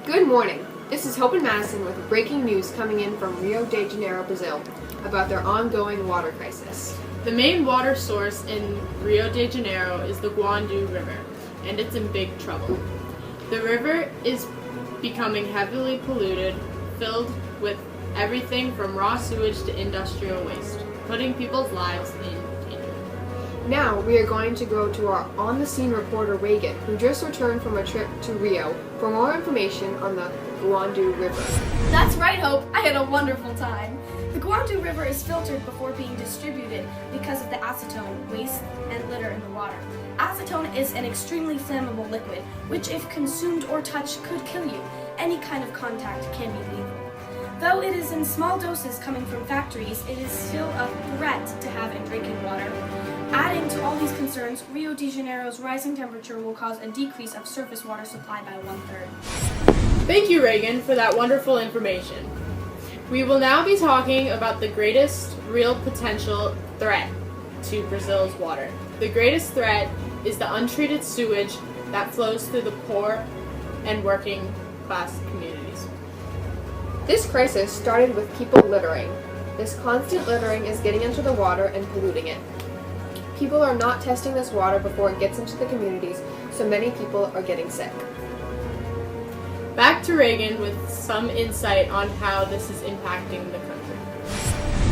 Good morning. This is Hope and Madison with breaking news coming in from Rio de Janeiro, Brazil, about their ongoing water crisis. The main water source in Rio de Janeiro is the Guandu River, and it's in big trouble. The river is becoming heavily polluted, filled with everything from raw sewage to industrial waste, putting people's lives in danger. Now we are going to go to our on-the-scene reporter Reagan, who just returned from a trip to Rio, for more information on the Guandu River. That's right, Hope. I had a wonderful time. The Guandu River is filtered before being distributed because of the acetone, waste, and litter in the water. Acetone is an extremely flammable liquid, which if consumed or touched could kill you. Any kind of contact can be lethal. Though it is in small doses coming from factories, it is still a threat to have in drinking water. Adding to all these concerns, Rio de Janeiro's rising temperature will cause a decrease of surface water supply by 1/3. Thank you, Reagan, for that wonderful information. We will now be talking about the greatest real potential threat to Brazil's water. The greatest threat is the untreated sewage that flows through the poor and working class communities. This crisis started with people littering. This constant littering is getting into the water and polluting it. People are not testing this water before it gets into the communities, so many people are getting sick. Back to Reagan with some insight on how this is impacting the country.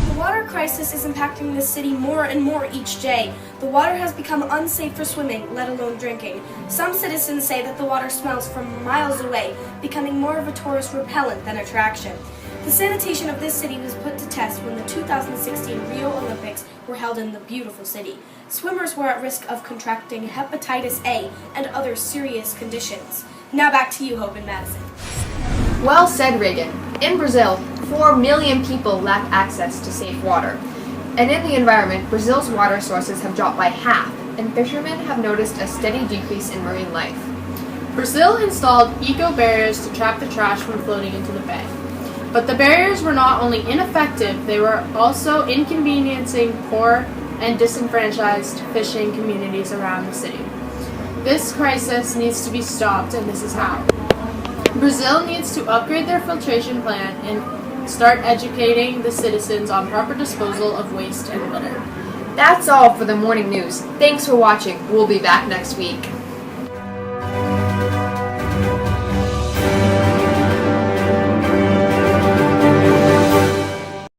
The water crisis is impacting the city more and more each day. The water has become unsafe for swimming, let alone drinking. Some citizens say that the water smells from miles away, becoming more of a tourist repellent than attraction. The sanitation of this city was put to test when the 2016 Rio Olympics were held in the beautiful city. Swimmers were at risk of contracting hepatitis A and other serious conditions. Now back to you, Hope and Madison. Well said, Reagan. In Brazil, 4 million people lack access to safe water. And in the environment, Brazil's water sources have dropped by half, and fishermen have noticed a steady decrease in marine life. Brazil installed eco-barriers to trap the trash from floating into the bay. But the barriers were not only ineffective, they were also inconveniencing poor and disenfranchised fishing communities around the city. This crisis needs to be stopped, and this is how. Brazil needs to upgrade their filtration plant and start educating the citizens on proper disposal of waste and litter. That's all for the morning news. Thanks for watching. We'll be back next week.